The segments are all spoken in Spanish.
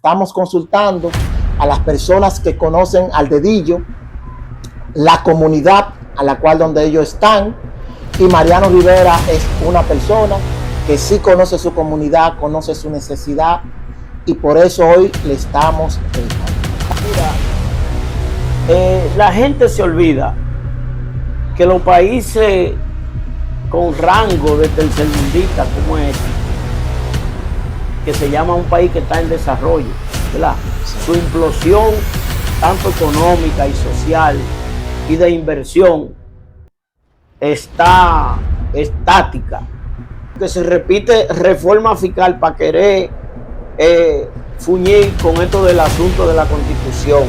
estamos consultando a las personas que conocen al dedillo la comunidad a la cual donde ellos están, y Mariano Rivera es una persona que sí conoce su comunidad, conoce su necesidad, y por eso hoy le estamos entrevistando. Mira, la gente se olvida que los países con rango de tercermundista como este, que se llama un país que está en desarrollo, ¿verdad? Su implosión tanto económica y social y de inversión está estática, que se repite reforma fiscal para querer fuñir con esto del asunto de la Constitución.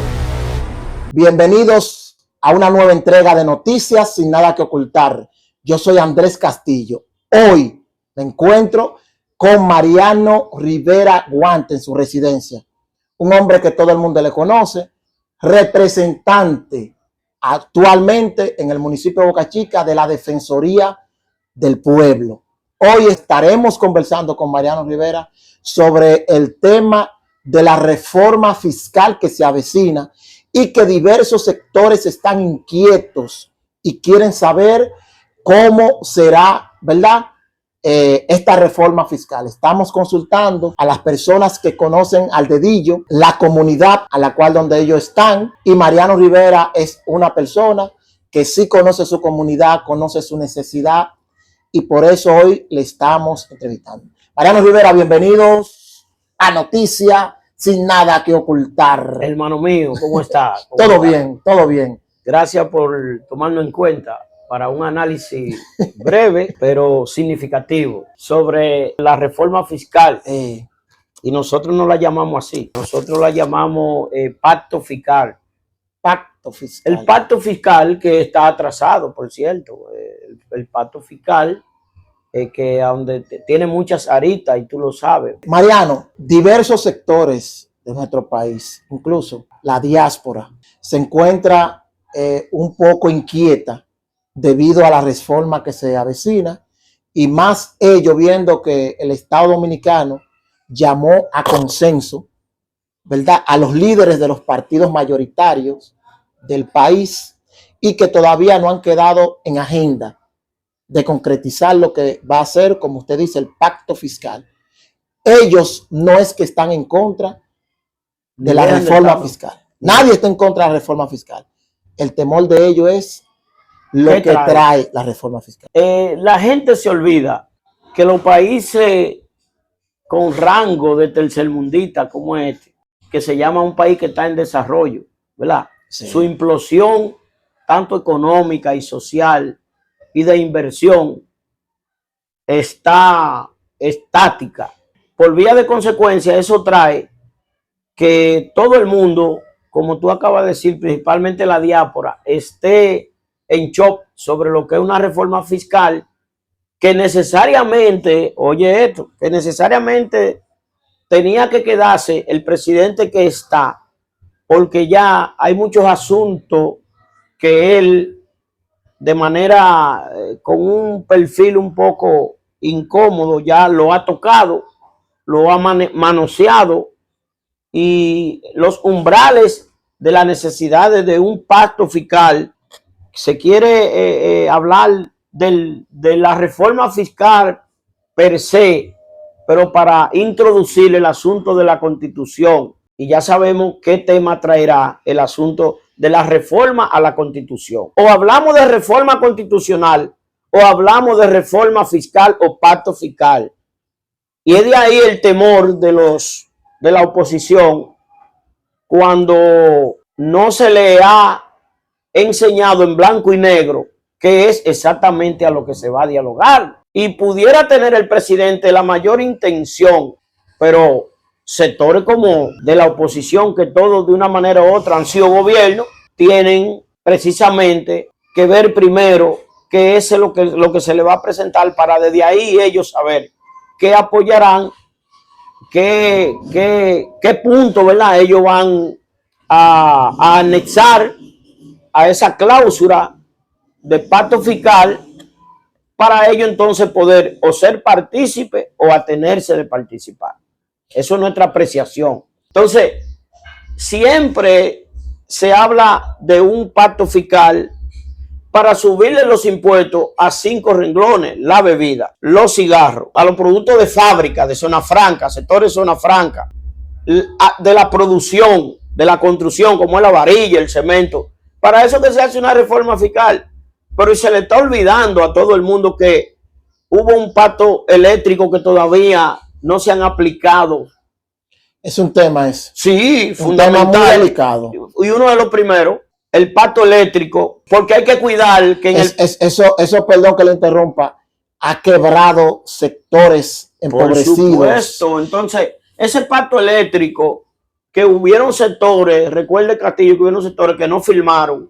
Bienvenidos a una nueva entrega de Noticias Sin Nada que Ocultar. Yo soy Andrés Castillo. Hoy me encuentro con Mariano Rivera Guante en su residencia. Un hombre que todo el mundo le conoce, representante actualmente en el municipio de Boca Chica de la Defensoría del Pueblo. Hoy estaremos conversando con Mariano Rivera sobre el tema de la reforma fiscal que se avecina y que diversos sectores están inquietos y quieren saber cómo será, ¿verdad?, esta reforma fiscal. Estamos consultando a las personas que conocen al dedillo la comunidad a la cual donde ellos están, y Mariano Rivera es una persona que sí conoce su comunidad, conoce su necesidad, y por eso hoy le estamos entrevistando. Mariano Rivera, bienvenidos a Noticias Sin Nada que Ocultar. Hermano mío, ¿cómo estás? Todo bien, todo bien. Gracias por tomarnos en cuenta para un análisis breve pero significativo sobre la reforma fiscal. Y nosotros no la llamamos así, nosotros la llamamos pacto fiscal. Pacto fiscal. El pacto fiscal que está atrasado, por cierto. El pacto fiscal que donde tiene muchas aristas y tú lo sabes. Mariano, diversos sectores de nuestro país, incluso la diáspora, se encuentra un poco inquieta debido a la reforma que se avecina, y más ello viendo que el Estado Dominicano llamó a consenso, ¿verdad?, a los líderes de los partidos mayoritarios del país, y que todavía no han quedado en agenda de concretizar lo que va a ser, como usted dice, el pacto fiscal. Ellos no es que están en contra de la reforma fiscal. Nadie está en contra de la reforma fiscal. El temor de ellos es lo que trae la reforma fiscal. La gente se olvida que los países con rango de tercermundista como este, que se llama un país que está en desarrollo, ¿verdad? Sí. Su implosión tanto económica y social y de inversión está estática. Por vía de consecuencia, eso trae que todo el mundo, como tú acabas de decir, principalmente la diáspora, esté en shock sobre lo que es una reforma fiscal que necesariamente, oye esto, que necesariamente tenía que quedarse el presidente que está, porque ya hay muchos asuntos que él, de manera, con un perfil un poco incómodo, ya lo ha tocado, lo ha manoseado, y los umbrales de las necesidades de un pacto fiscal. Se quiere hablar de la reforma fiscal per se, pero para introducir el asunto de la Constitución. Y ya sabemos qué tema traerá el asunto de la reforma a la Constitución. O hablamos de reforma constitucional, o hablamos de reforma fiscal o pacto fiscal. Y es de ahí el temor de la oposición, cuando no se le ha enseñado en blanco y negro qué es exactamente a lo que se va a dialogar. Y pudiera tener el presidente la mayor intención, pero sectores como de la oposición, que todos de una manera u otra han sido gobierno, tienen precisamente que ver primero qué es lo que se le va a presentar, para desde ahí ellos saber qué apoyarán, qué punto, ¿verdad?, ellos van a anexar a esa cláusula de pacto fiscal, para ello entonces poder o ser partícipe o atenerse de participar. Eso es nuestra apreciación. Entonces, siempre se habla de un pacto fiscal para subirle los impuestos a 5 renglones: la bebida, los cigarros, a los productos de fábrica, de zona franca, sectores de zona franca, de la producción, de la construcción, como es la varilla, el cemento. Para eso que se hace una reforma fiscal. Pero se le está olvidando a todo el mundo que hubo un pacto eléctrico que todavía no se han aplicado. Es un tema ese. Sí, un tema muy delicado. Y uno de los primeros, el pacto eléctrico, porque hay que cuidar que eso, perdón que le interrumpa, ha quebrado sectores empobrecidos. Por supuesto. Entonces, ese pacto eléctrico, que hubieron sectores, recuerde Castillo, que hubieron sectores que no firmaron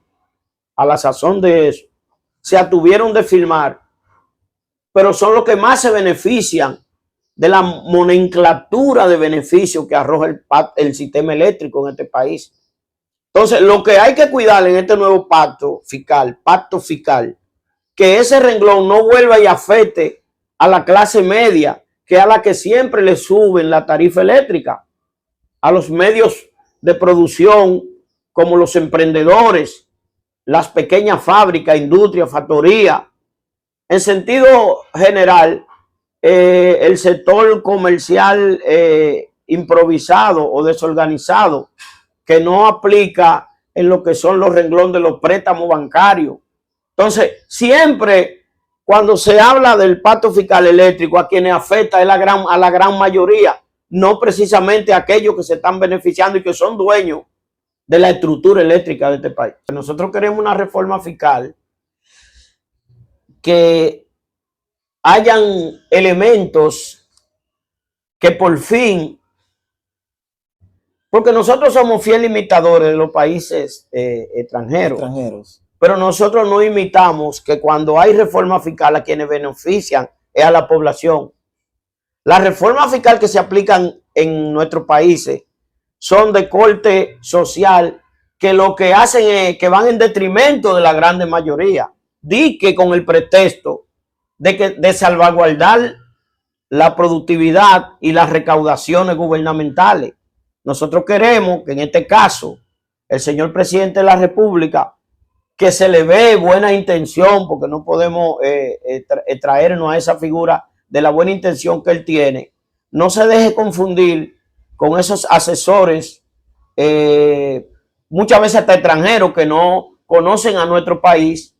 a la sazón de eso, se atuvieron de firmar, pero son los que más se benefician de la nomenclatura de beneficios que arroja el sistema eléctrico en este país. Entonces, lo que hay que cuidar en este nuevo pacto fiscal, que ese renglón no vuelva y afecte a la clase media, que es a la que siempre le suben la tarifa eléctrica, a los medios de producción como los emprendedores, las pequeñas fábricas, industrias, factorías. En sentido general, el sector comercial improvisado o desorganizado, que no aplica en lo que son los renglones de los préstamos bancarios. Entonces, siempre cuando se habla del pacto fiscal eléctrico, a quienes afecta es a la gran mayoría, no precisamente a aquellos que se están beneficiando y que son dueños de la estructura eléctrica de este país. Nosotros queremos una reforma fiscal que hayan elementos que por fin, porque nosotros somos fieles imitadores de los países extranjeros, pero nosotros no imitamos que cuando hay reforma fiscal a quienes benefician es a la población. Las reformas fiscales que se aplican en nuestros países son de corte social, que lo que hacen es que van en detrimento de la grande mayoría. Di que con el pretexto de salvaguardar la productividad y las recaudaciones gubernamentales. Nosotros queremos que en este caso el señor presidente de la República, que se le ve buena intención, porque no podemos traernos a esa figura de la buena intención que él tiene, no se deje confundir con esos asesores, muchas veces hasta extranjeros, que no conocen a nuestro país,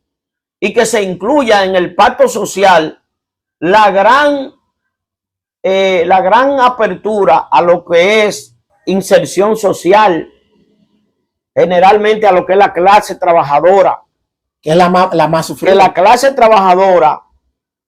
y que se incluya en el pacto social la gran apertura a lo que es inserción social, generalmente a lo que es la clase trabajadora, que es la más sufrida. Que la clase trabajadora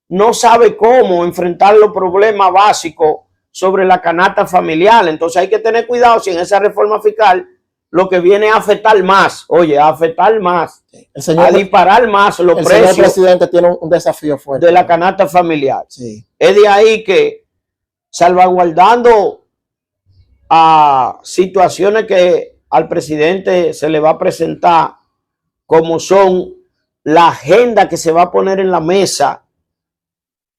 no sabe cómo enfrentar los problemas básicos sobre la canasta familiar. Entonces hay que tener cuidado si en esa reforma fiscal lo que viene a afectar más, a disparar más los precios. El señor presidente tiene un desafío fuerte de la canasta familiar. Sí. Es de ahí que, salvaguardando a situaciones que al presidente se le va a presentar, como son la agenda que se va a poner en la mesa,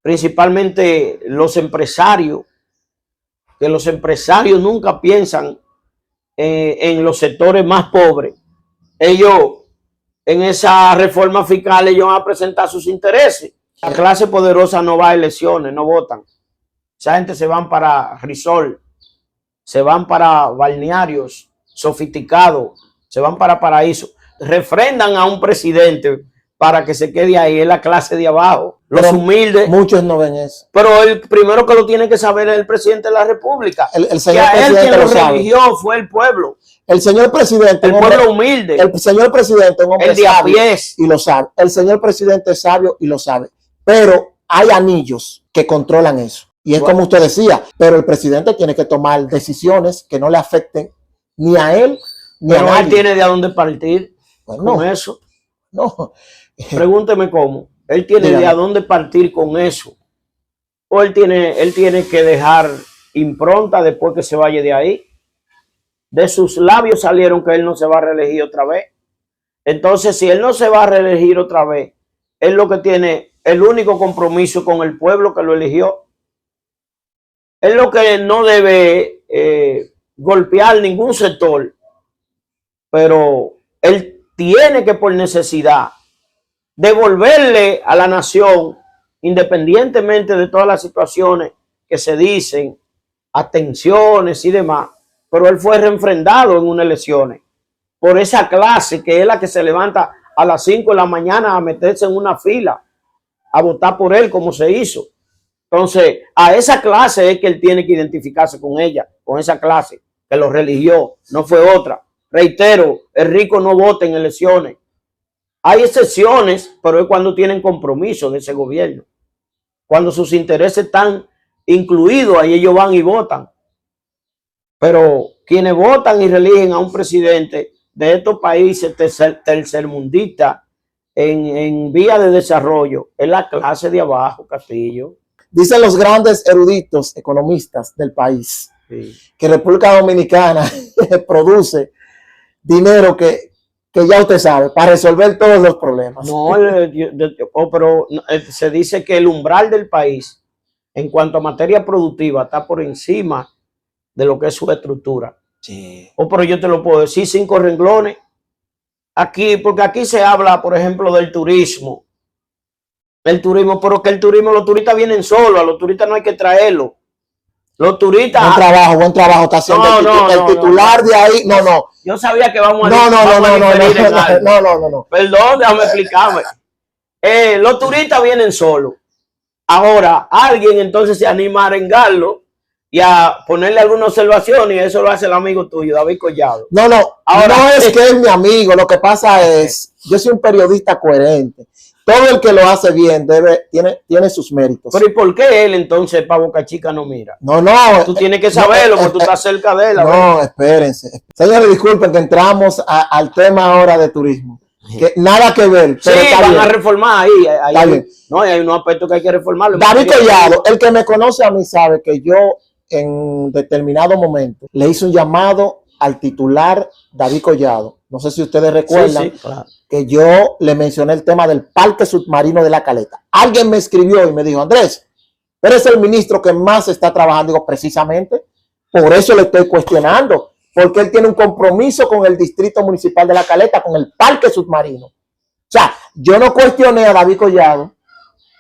principalmente los empresarios, que los empresarios nunca piensan en los sectores más pobres. Ellos, en esa reforma fiscal, ellos van a presentar sus intereses. La clase poderosa no va a elecciones, no votan. Esa gente se van para resort, se van para balnearios sofisticados, se van para paraísos. Refrendan a un presidente para que se quede ahí, es la clase de abajo, los humildes. Muchos no ven eso. Pero el primero que lo tiene que saber es el presidente de la República. El señor presidente quien lo religió fue el pueblo. El señor presidente, el pueblo humilde. El señor presidente, un hombre el de a pies, y lo sabe. El señor presidente es sabio y lo sabe. Pero hay anillos que controlan eso. Y es como usted decía, pero el presidente tiene que tomar decisiones que no le afecten ni a él ni a nadie. Pero él tiene de a dónde partir con eso. No. Pregúnteme cómo. Él tiene de a dónde partir con eso. O él tiene que dejar impronta después que se vaya de ahí. De sus labios salieron que él no se va a reelegir otra vez. Entonces, si él no se va a reelegir otra vez, él lo que tiene, el único compromiso con el pueblo que lo eligió. Él lo que no debe golpear ningún sector, pero él tiene que, por necesidad, devolverle a la nación, independientemente de todas las situaciones que se dicen, atenciones y demás, pero él fue reenfrendado en unas elecciones por esa clase que es la que se levanta a las 5 de la mañana a meterse en una fila a votar por él como se hizo. Entonces, a esa clase es que él tiene que identificarse con ella, con esa clase que lo religió, no fue otra. Reitero, el rico no vota en elecciones. Hay excepciones, pero es cuando tienen compromiso de ese gobierno. Cuando sus intereses están incluidos, ahí ellos van y votan. Pero quienes votan y eligen a un presidente de estos países tercermundistas en vía de desarrollo es la clase de abajo, Castillo. Dicen los grandes eruditos economistas del país que República Dominicana produce dinero que ya usted sabe, para resolver todos los problemas. No, pero se dice que el umbral del país en cuanto a materia productiva está por encima de lo que es su estructura. Sí. Pero yo te lo puedo decir 5 renglones. Aquí, porque aquí se habla, por ejemplo, del turismo. El turismo, pero que el turismo, los turistas vienen solos, a los turistas no hay que traerlos. Los turistas. Buen trabajo está haciendo el titular de ahí. No. Yo sabía que vamos a No. Perdón, déjame explicarme. Los turistas vienen solos. Ahora, alguien entonces se anima a arengarlo y a ponerle alguna observación, y eso lo hace el amigo tuyo, David Collado. Ahora, no es que es mi amigo, lo que pasa es, yo soy un periodista coherente. Todo el que lo hace bien tiene sus méritos. Pero ¿y por qué él entonces para Boca Chica no mira? No. Tú tienes que saberlo porque tú estás cerca de él. Espérense. Señores, disculpen que entramos al tema ahora de turismo. Que nada que ver. Sí, van a reformar ahí. No, hay unos aspectos que hay que reformarlo. David Collado, el que me conoce a mí sabe que yo en determinado momento le hice un llamado al titular David Collado. No sé si ustedes recuerdan claro, que yo le mencioné el tema del parque submarino de La Caleta. Alguien me escribió y me dijo, Andrés, eres el ministro que más está trabajando. Digo, precisamente, por eso le estoy cuestionando, porque él tiene un compromiso con el distrito municipal de La Caleta, con el parque submarino. O sea, yo no cuestioné a David Collado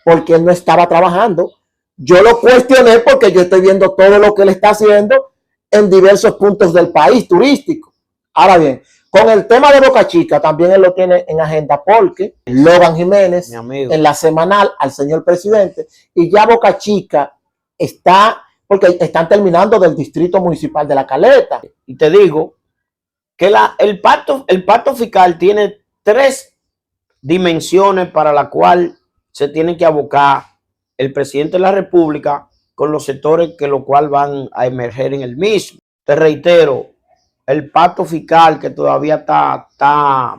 porque él no estaba trabajando. Yo lo cuestioné porque yo estoy viendo todo lo que él está haciendo en diversos puntos del país turístico. Ahora bien, con el tema de Boca Chica también él lo tiene en agenda porque Logan Jiménez en la semanal al señor presidente, y ya Boca Chica está, porque están terminando del distrito municipal de La Caleta. Y te digo que el pacto fiscal tiene 3 dimensiones para la cual se tiene que abocar el presidente de la República con los sectores que lo cual van a emerger en el mismo. Te reitero, el pacto fiscal que todavía está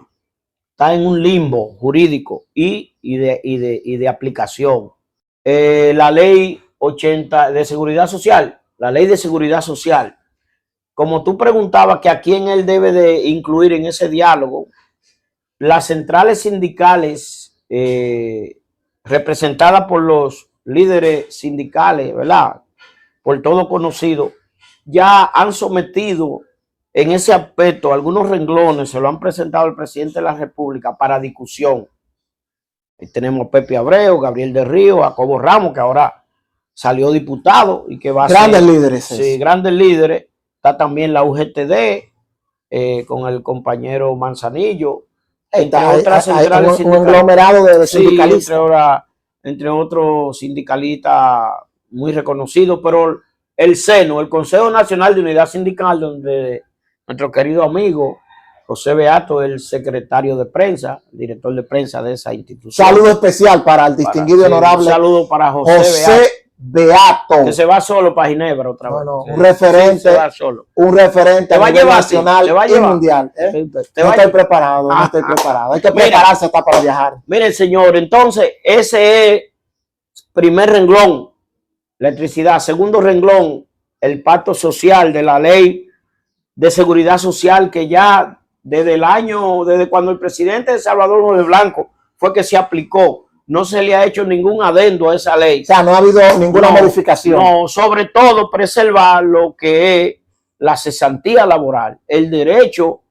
en un limbo jurídico y de aplicación. La ley 80 de seguridad social, la ley de seguridad social, como tú preguntabas que a quién él debe de incluir en ese diálogo, las centrales sindicales representadas por los líderes sindicales, ¿verdad? Por todo conocido, ya han sometido en ese aspecto algunos renglones, se lo han presentado al presidente de la República para discusión. Ahí tenemos a Pepe Abreu, Gabriel de Río, Jacobo Ramos, que ahora salió diputado y que va a ser grandes líderes. Sí, grandes líderes. Está también la UGTD con el compañero Manzanillo. Entre otras centrales sindicales. Un aglomerado de sindicalistas. Sí, entre otros sindicalistas muy reconocidos, pero el SENO, el Consejo Nacional de Unidad Sindical, donde nuestro querido amigo José Beato, el secretario de prensa, el director de prensa de esa institución. Saludo especial para el distinguido y honorable. Un saludo para José Beato. Que se va solo para Ginebra otra vez. Un referente. Sí, se va solo. Un referente a nivel nacional y mundial. No estoy preparado. Hay que prepararse hasta para viajar. Miren, señor, entonces ese es primer renglón, electricidad. Segundo renglón, el pacto social de la ley de seguridad social, que ya desde cuando el presidente Salvador Jorge Blanco fue que se aplicó, no se le ha hecho ningún adendo a esa ley. O sea, no ha habido ninguna modificación. No, sobre todo preservar lo que es la cesantía laboral, el derecho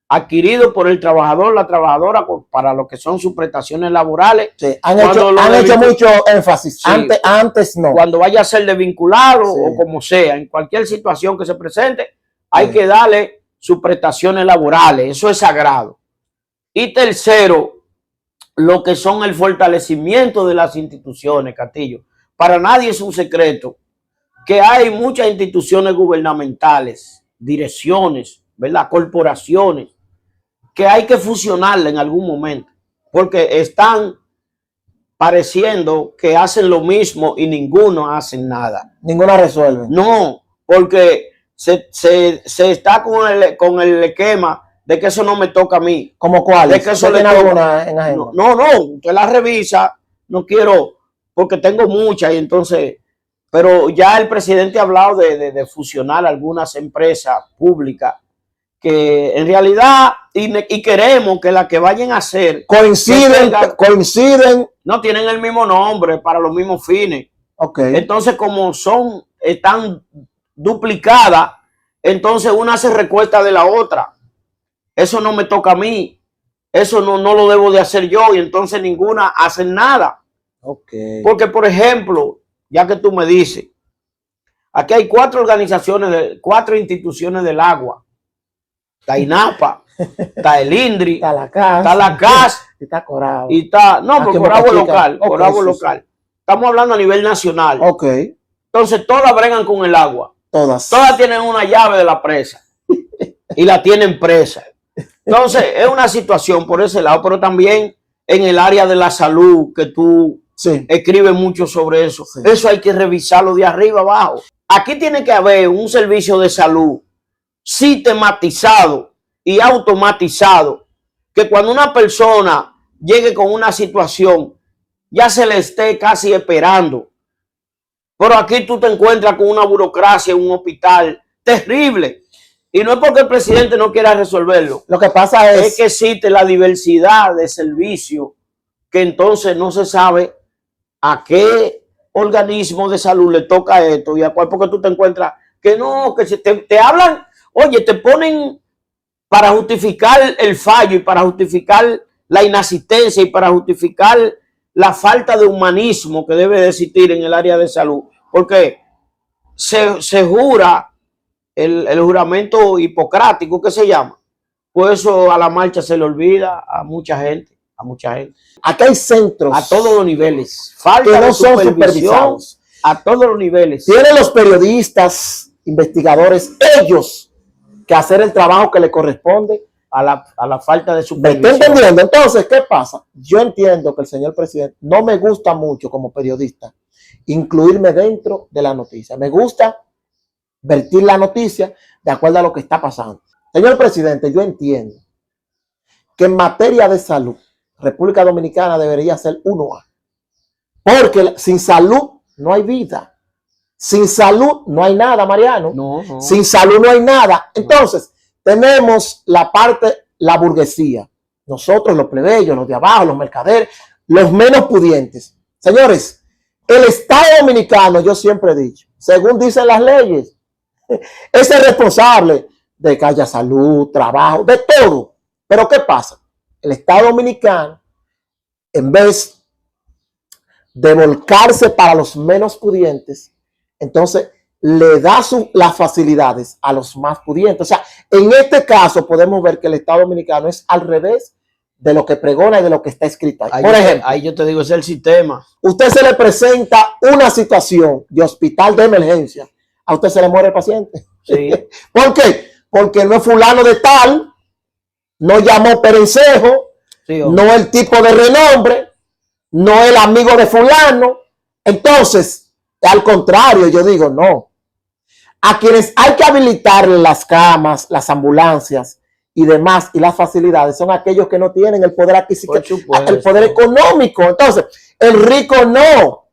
adquirido por el trabajador, la trabajadora, para lo que son sus prestaciones laborales. Sí, han hecho mucho énfasis. Sí, antes no. Cuando vaya a ser desvinculado, sí, o como sea, en cualquier situación que se presente, hay que darle sus prestaciones laborales. Eso es sagrado. Y tercero, lo que son el fortalecimiento de las instituciones, Castillo. Para nadie es un secreto que hay muchas instituciones gubernamentales, direcciones, ¿verdad?, corporaciones, que hay que fusionarla en algún momento, porque están pareciendo que hacen lo mismo y ninguno hace nada. Ninguna resuelve. No, porque se está con el esquema de que eso no me toca a mí. ¿Cómo cuál? De que eso le toca. En agenda. No, usted la revisa, no quiero, porque tengo muchas y entonces, pero ya el presidente ha hablado de fusionar algunas empresas públicas que en realidad, y queremos que las que vayan a hacer coinciden, no tienen el mismo nombre para los mismos fines. Okay. Entonces, como están duplicadas, entonces una se recuesta de la otra. Eso no me toca a mí, eso no lo debo de hacer yo, y entonces ninguna hace nada. Okay. Porque, por ejemplo, ya que tú me dices, aquí hay 4 organizaciones, 4 instituciones del agua. Está INAPA, está el INDRI, está la CAS, está Corabo. Y está, no, porque Corabo es local, okay, Corabo es local. Sí. Estamos hablando a nivel nacional. Ok. Entonces todas bregan con el agua. Todas tienen una llave de la presa y la tienen presa. Entonces es una situación por ese lado, pero también en el área de la salud, que tú escribes mucho sobre eso. Sí. Eso hay que revisarlo de arriba abajo. Aquí tiene que haber un servicio de salud sistematizado y automatizado, que cuando una persona llegue con una situación ya se le esté casi esperando. Pero aquí tú te encuentras con una burocracia en un hospital terrible, y no es porque el presidente no quiera resolverlo. Lo que pasa es que existe la diversidad de servicios, que entonces no se sabe a qué organismo de salud le toca esto y a cuál, porque tú te encuentras que no, que te hablan. Oye, te ponen para justificar el fallo y para justificar la inasistencia y para justificar la falta de humanismo que debe de existir en el área de salud. Porque se jura el juramento hipocrático, que se llama. Pues eso a la marcha se le olvida a mucha gente. Aquí hay centros a todos los niveles. Falta que no son supervisados. A todos los niveles. Tienen los periodistas, investigadores, ellos, que hacer el trabajo que le corresponde a la falta de supervisión. ¿Me está entendiendo? Entonces, ¿qué pasa? Yo entiendo que el señor presidente, no me gusta mucho como periodista incluirme dentro de la noticia. Me gusta vertir la noticia de acuerdo a lo que está pasando. Señor presidente, yo entiendo que en materia de salud, República Dominicana debería ser 1A. Porque sin salud no hay vida. Sin salud no hay nada, Mariano. No. Sin salud no hay nada. Entonces, tenemos la burguesía. Nosotros, los plebeyos, los de abajo, los mercaderes, los menos pudientes. Señores, el Estado Dominicano, yo siempre he dicho, según dicen las leyes, es el responsable de que haya salud, trabajo, de todo. Pero ¿qué pasa? El Estado Dominicano, en vez de volcarse para los menos pudientes, entonces le da las facilidades a los más pudientes. O sea, en este caso podemos ver que el Estado Dominicano es al revés de lo que pregona y de lo que está escrito ahí. Por ejemplo, ahí yo te digo, es el sistema. Usted se le presenta una situación de hospital de emergencia, a usted se le muere el paciente. Sí. ¿Por qué? Porque no es fulano de tal, no llamó Perencejo, no es el tipo de renombre, no es el amigo de fulano. Entonces, al contrario, yo digo, no. A quienes hay que habilitarle las camas, las ambulancias y demás, y las facilidades, son aquellos que no tienen el poder adquisitivo, el poder económico. Entonces, el rico no.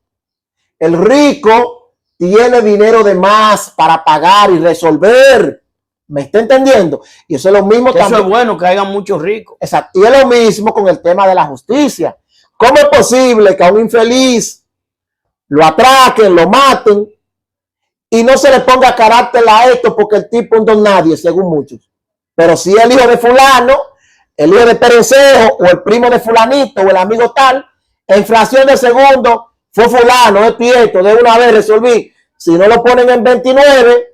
El rico tiene dinero de más para pagar y resolver. ¿Me está entendiendo? Y eso es lo mismo también. Eso es bueno, que haya muchos ricos. Exacto. Y es lo mismo con el tema de la justicia. ¿Cómo es posible que a un infeliz lo atraquen, lo maten y no se le ponga carácter a esto porque el tipo es un don nadie, según muchos. Pero si el hijo de fulano, el hijo de Perencejo, o el primo de fulanito, o el amigo tal, en fracción de segundo, fue fulano, es Prieto, de una vez resolví. Si no lo ponen en 29,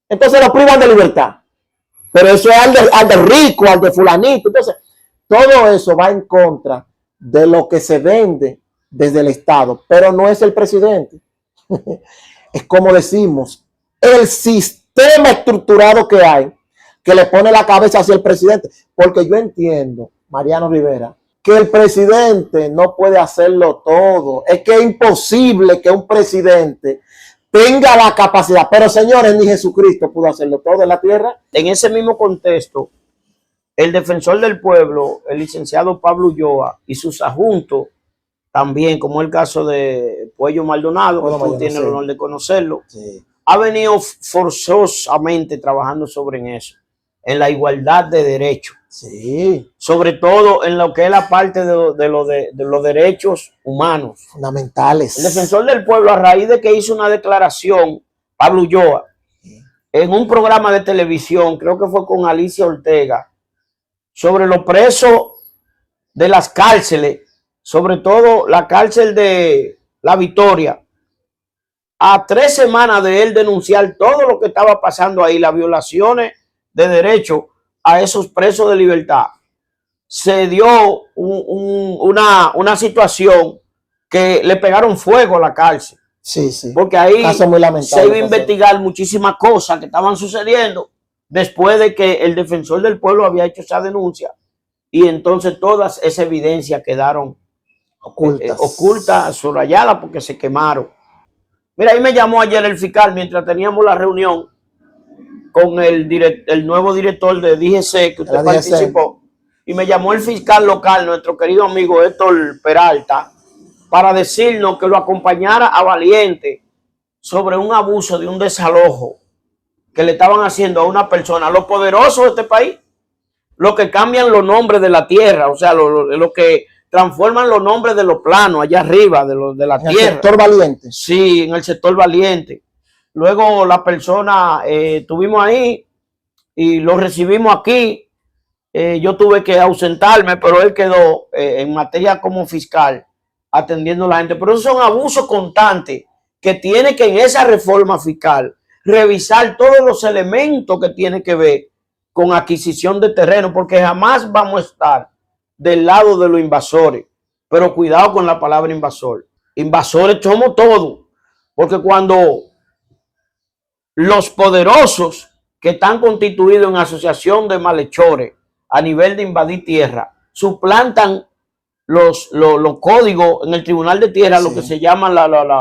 entonces lo privan de libertad. Pero eso es al de rico, al de fulanito. Entonces, todo eso va en contra de lo que se vende desde el Estado, pero no es el presidente. Es como decimos, el sistema estructurado que hay, que le pone la cabeza hacia el presidente. Porque yo entiendo, Mariano Rivera, que el presidente no puede hacerlo todo. Es que es imposible que un presidente tenga la capacidad. Pero señores, ni Jesucristo pudo hacerlo todo en la tierra. En ese mismo contexto, el defensor del pueblo, el licenciado Pablo Ulloa y sus adjuntos, también, como el caso de Puello Maldonado, que tú tienes el honor de conocerlo, ha venido forzosamente trabajando sobre eso, en la igualdad de derechos. Sí. Sobre todo en lo que es la parte de los derechos humanos. Fundamentales. El defensor del pueblo, a raíz de que hizo una declaración, Pablo Ulloa, en un programa de televisión, creo que fue con Alicia Ortega, sobre los presos de las cárceles, sobre todo la cárcel de La Victoria, a 3 semanas de él denunciar todo lo que estaba pasando ahí, las violaciones de derechos a esos presos de libertad, se dio una situación que le pegaron fuego a la cárcel. Sí, sí. Porque ahí se iba a investigar muchísimas cosas que estaban sucediendo después de que el defensor del pueblo había hecho esa denuncia, y entonces todas esas evidencias quedaron ocultas, subrayadas, porque se quemaron. Mira, ahí me llamó ayer el fiscal mientras teníamos la reunión con el nuevo director de DGC que usted participó, y me llamó el fiscal local, nuestro querido amigo Héctor Peralta, para decirnos que lo acompañara a Valiente sobre un abuso de un desalojo que le estaban haciendo a una persona, los poderosos de este país, los que cambian los nombres de la tierra, o sea, los que transforman los nombres de los planos allá arriba de la tierra. En el sector Valiente. Sí, en el sector Valiente. Luego la persona, estuvimos ahí y lo recibimos aquí. Yo tuve que ausentarme, pero él quedó en materia como fiscal atendiendo a la gente. Pero esos son abusos constantes que tiene que en esa reforma fiscal revisar todos los elementos que tiene que ver con adquisición de terreno, porque jamás vamos a estar del lado de los invasores. Pero cuidado con la palabra invasor. Invasores somos todos, porque cuando los poderosos que están constituidos en asociación de malhechores a nivel de invadir tierra suplantan los códigos en el Tribunal de Tierra, sí, lo que se llaman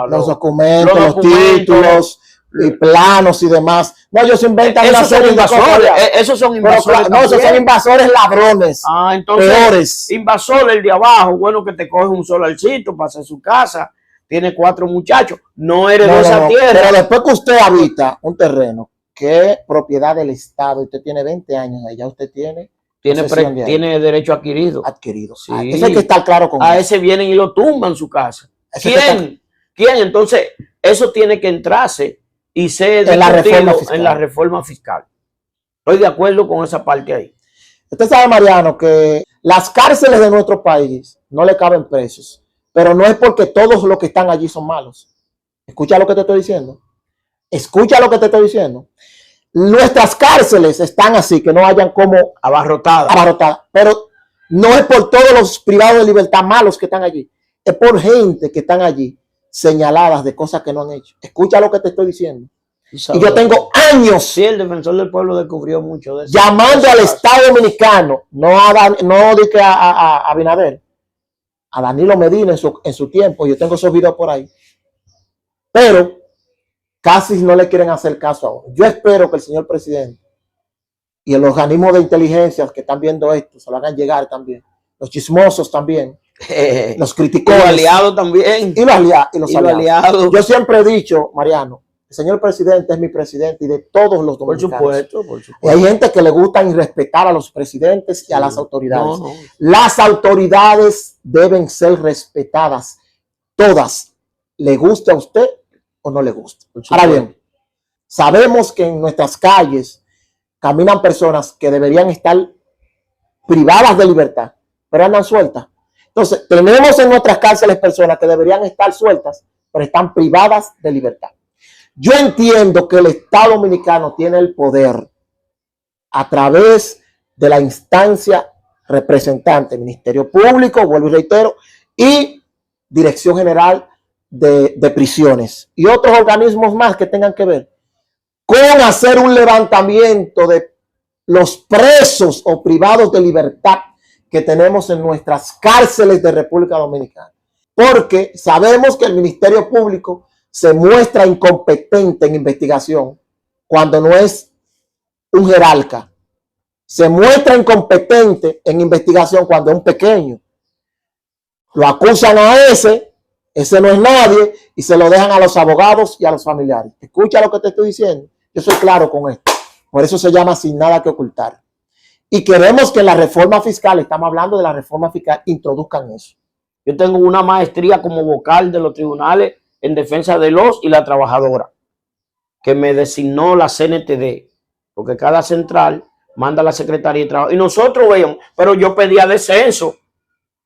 los documentos, los títulos y planos y demás. No, ellos inventan una serie de invasores. Esos son invasores. No, esos son invasores ladrones. Entonces, peores. Invasor, el de abajo, bueno, que te coge un solarcito, pasa a su casa, tiene 4 muchachos, no heredó esa tierra. Pero después que usted habita un terreno que es propiedad del Estado y usted tiene 20 años, ya usted tiene derecho adquirido. Sí. Eso hay que estar claro con eso. Ese vienen y lo tumban su casa. ¿Quién? Entonces, eso tiene que entrarse y ser en la reforma fiscal. Estoy de acuerdo con esa parte ahí. Usted sabe, Mariano, que las cárceles de nuestro país no le caben presos, pero no es porque todos los que están allí son malos. Escucha lo que te estoy diciendo. Escucha lo que te estoy diciendo. Nuestras cárceles están así, que no hayan como abarrotadas. Pero no es por todos los privados de libertad malos que están allí. Es por gente que están allí señaladas de cosas que no han hecho. Escucha lo que te estoy diciendo. Y yo tengo años. Sí, el defensor del pueblo descubrió mucho de eso. Llamando al Estado Dominicano, no dije a Abinader, a Danilo Medina en su tiempo. Yo tengo esos videos por ahí. Pero casi no le quieren hacer caso ahora. Yo espero que el señor presidente y el organismo de inteligencia que están viendo esto se lo hagan llegar también. Los chismosos también. Los críticos. Los aliados también. Y los aliados. Yo siempre he dicho, Mariano, el señor presidente es mi presidente y de todos los dominicanos. Por supuesto. Y hay gente que le gusta irrespetar a los presidentes y a las autoridades. No. Las autoridades deben ser respetadas. Todas. ¿Le guste a usted o no le gusta? Ahora bien, Sabemos que en nuestras calles caminan personas que deberían estar privadas de libertad, pero andan sueltas. Entonces, tenemos en nuestras cárceles personas que deberían estar sueltas, pero están privadas de libertad. Yo entiendo que el Estado dominicano tiene el poder a través de la instancia representante, Ministerio Público, vuelvo y reitero, y Dirección General de Prisiones y otros organismos más que tengan que ver con hacer un levantamiento de los presos o privados de libertad que tenemos en nuestras cárceles de República Dominicana. Porque sabemos que el Ministerio Público se muestra incompetente en investigación cuando no es un jerarca. Se muestra incompetente en investigación cuando es un pequeño. Lo acusan a ese no es nadie, y se lo dejan a los abogados y a los familiares. Escucha lo que te estoy diciendo. Yo soy claro con esto. Por eso se llama sin nada que ocultar. Y queremos que en la reforma fiscal, estamos hablando de la reforma fiscal, introduzcan eso. Yo tengo una maestría como vocal de los tribunales en defensa de los y la trabajadora, que me designó la CNTD, porque cada central manda a la Secretaría de Trabajo. Y nosotros veíamos, pero yo pedía descenso.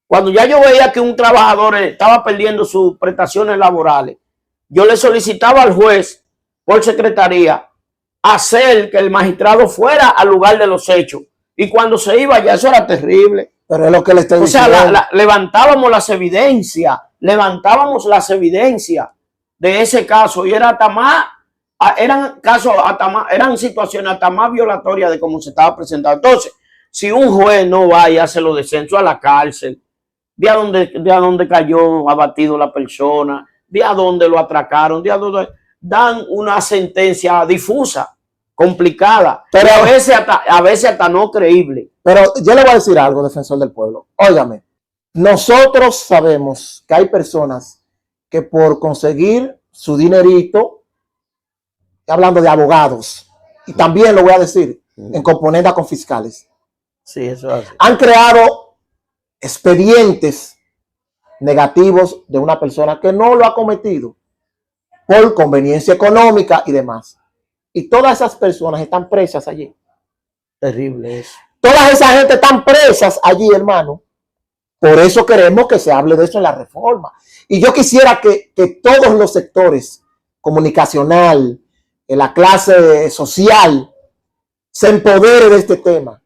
Cuando ya yo veía que un trabajador estaba perdiendo sus prestaciones laborales, yo le solicitaba al juez por secretaría hacer que el magistrado fuera al lugar de los hechos. Y cuando se iba ya eso era terrible. Pero es lo que le estoy diciendo. O sea, levantábamos las evidencias de ese caso y era hasta más, eran casos hasta más, eran situaciones hasta más violatorias de cómo se estaba presentando. Entonces, si un juez no va y hace los descensos a la cárcel, de a dónde cayó abatido la persona, de a dónde lo atracaron, de a dónde dan una sentencia difusa, complicada, pero a veces hasta no creíble. Pero yo le voy a decir algo, defensor del pueblo. Óigame, nosotros sabemos que hay personas que por conseguir su dinerito, hablando de abogados, y también lo voy a decir, en componenda con fiscales, sí, eso hace. Han creado expedientes negativos de una persona que no lo ha cometido por conveniencia económica y demás. Y todas esas personas están presas allí. Terrible eso. Toda esa gente están presas allí, hermano. Por eso queremos que se hable de eso en la reforma. Y yo quisiera que todos los sectores, comunicacional, la clase social, se empodere de este tema.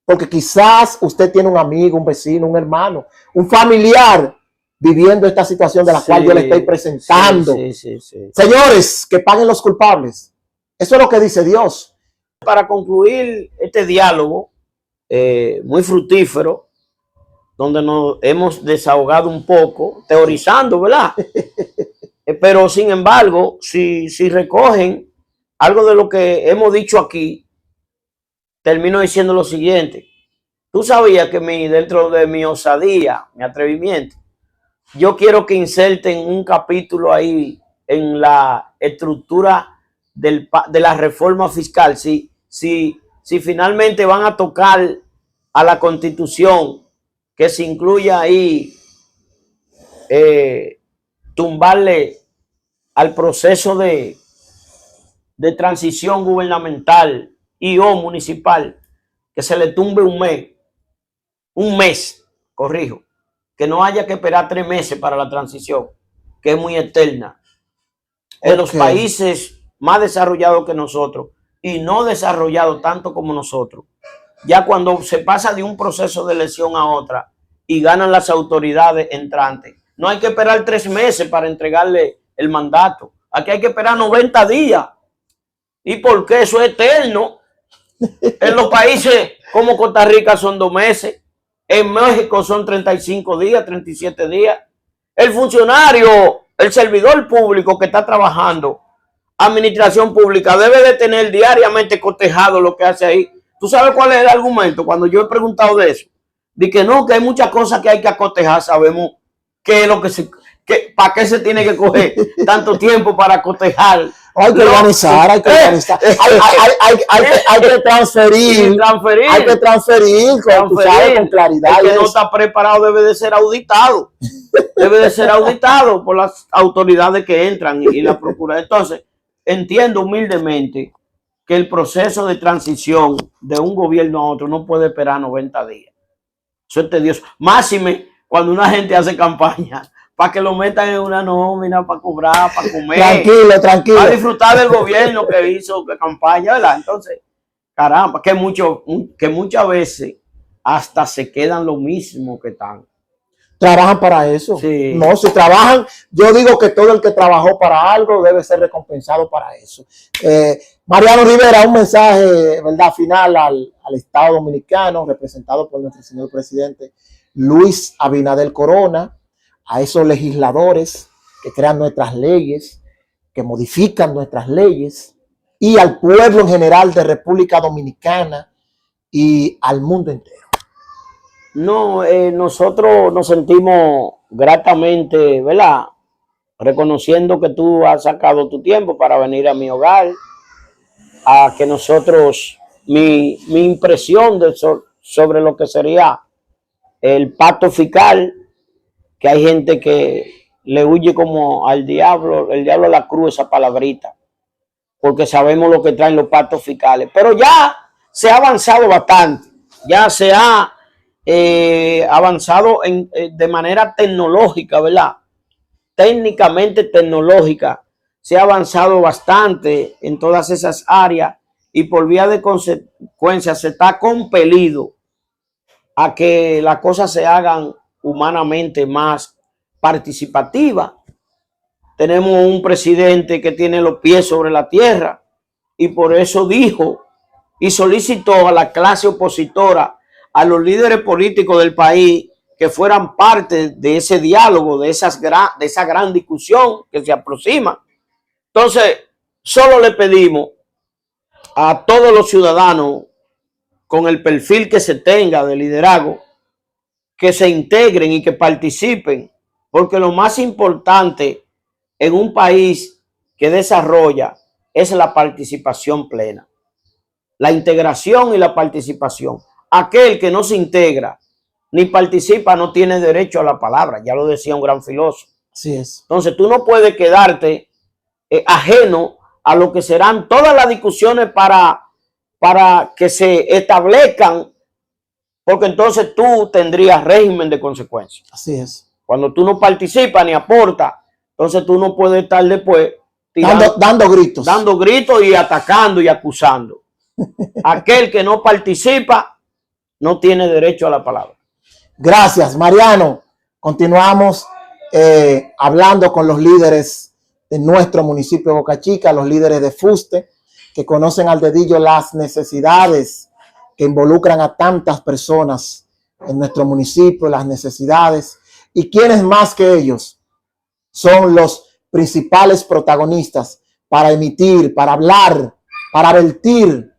Porque quizás usted tiene un amigo, un vecino, un hermano, un familiar viviendo esta situación de la cual yo le estoy presentando. Sí. Señores, que paguen los culpables. Eso es lo que dice Dios. Para concluir este diálogo muy fructífero, donde nos hemos desahogado un poco, teorizando, ¿verdad? Pero sin embargo, si recogen algo de lo que hemos dicho aquí, termino diciendo lo siguiente. Tú sabías que dentro de mi osadía, mi atrevimiento, yo quiero que inserten un capítulo ahí en la estructura de la reforma fiscal. Si finalmente van a tocar a la Constitución, que se incluya ahí tumbarle al proceso de transición gubernamental y o municipal, que se le tumbe un mes, corrijo, que no haya que esperar 3 meses para la transición, que es muy eterna. En los países más desarrollados que nosotros y no desarrollados tanto como nosotros, ya cuando se pasa de un proceso de elección a otra y ganan las autoridades entrantes, no hay que esperar 3 meses para entregarle el mandato. Aquí hay que esperar 90 días. ¿Y por qué? Eso es eterno. En los países como Costa Rica son 2 meses. En México son 35 días, 37 días. El funcionario, el servidor público que está trabajando, administración pública, debe de tener diariamente cotejado lo que hace ahí. ¿Tú sabes cuál es el argumento? Cuando yo he preguntado de eso, de que no, que hay muchas cosas que hay que acotejar. Sabemos qué es lo para qué se tiene que coger tanto tiempo para cotejar. Hay que organizar, hay que organizar. Hay que transferir. Hay que transferir con claridad. El que no está preparado debe de ser auditado. Debe de ser auditado por las autoridades que entran y la procuraduría. Entonces, entiendo humildemente que el proceso de transición de un gobierno a otro no puede esperar 90 días. Eso es tedioso. Máxime cuando una gente hace campaña para que lo metan en una nómina, para cobrar, para comer. Tranquilo, tranquilo. Para disfrutar del gobierno que hizo campaña, ¿verdad? Entonces, caramba, que muchas veces hasta se quedan lo mismo que están. Trabajan para eso. Sí. No, si trabajan, yo digo que todo el que trabajó para algo debe ser recompensado para eso. Mariano Rivera, un mensaje, ¿verdad?, final al Estado Dominicano, representado por nuestro señor presidente Luis Abinader Corona, a esos legisladores que crean nuestras leyes, que modifican nuestras leyes, y al pueblo en general de República Dominicana y al mundo entero. No, nosotros nos sentimos gratamente, ¿verdad?, reconociendo que tú has sacado tu tiempo para venir a mi hogar, a que nosotros, mi impresión sobre lo que sería el pacto fiscal, que hay gente que le huye como al diablo, el diablo a la cruz, esa palabrita, porque sabemos lo que traen los pactos fiscales, pero ya se ha avanzado bastante, ya se ha avanzado de manera tecnológica, ¿verdad? Técnicamente tecnológica, se ha avanzado bastante en todas esas áreas y por vía de consecuencia se está compelido a que las cosas se hagan humanamente más participativas. Tenemos un presidente que tiene los pies sobre la tierra y por eso dijo y solicitó a la clase opositora, a los líderes políticos del país, que fueran parte de ese diálogo, de esa gran discusión que se aproxima. Entonces, solo le pedimos a todos los ciudadanos, con el perfil que se tenga de liderazgo, que se integren y que participen, porque lo más importante en un país que desarrolla es la participación plena, la integración y la participación. Aquel que no se integra ni participa no tiene derecho a la palabra, ya lo decía un gran filósofo. Así es. Entonces tú no puedes quedarte ajeno a lo que serán todas las discusiones para que se establezcan, porque entonces tú tendrías régimen de consecuencias. Así es. Cuando tú no participas ni aportas, entonces tú no puedes estar después dando gritos. Dando gritos y atacando y acusando. Aquel que no participa no tiene derecho a la palabra. Gracias, Mariano. Continuamos hablando con los líderes de nuestro municipio de Boca Chica, los líderes de Fuste, que conocen al dedillo las necesidades que involucran a tantas personas en nuestro municipio, las necesidades, y quienes más que ellos son los principales protagonistas para emitir, para hablar, para vertir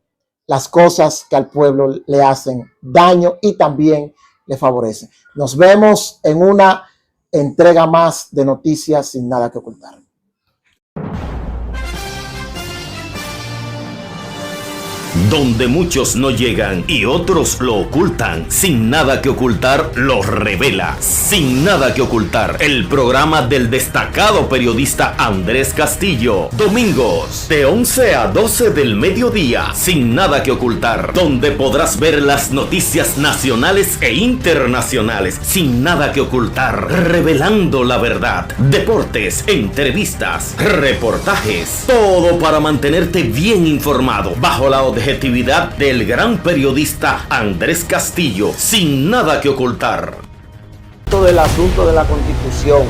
las cosas que al pueblo le hacen daño y también le favorecen. Nos vemos en una entrega más de Noticias Sin Nada que Ocultar. Donde muchos no llegan y otros lo ocultan, Sin Nada que Ocultar lo revela. Sin Nada que Ocultar, el programa del destacado periodista Andrés Castillo. Domingos, de 11 a 12 del mediodía, Sin Nada que Ocultar, donde podrás ver las noticias nacionales e internacionales. Sin Nada que Ocultar, revelando la verdad. Deportes, entrevistas, reportajes, todo para mantenerte bien informado, bajo la objetividad del gran periodista Andrés Castillo. Sin Nada que Ocultar. Del asunto de la Constitución,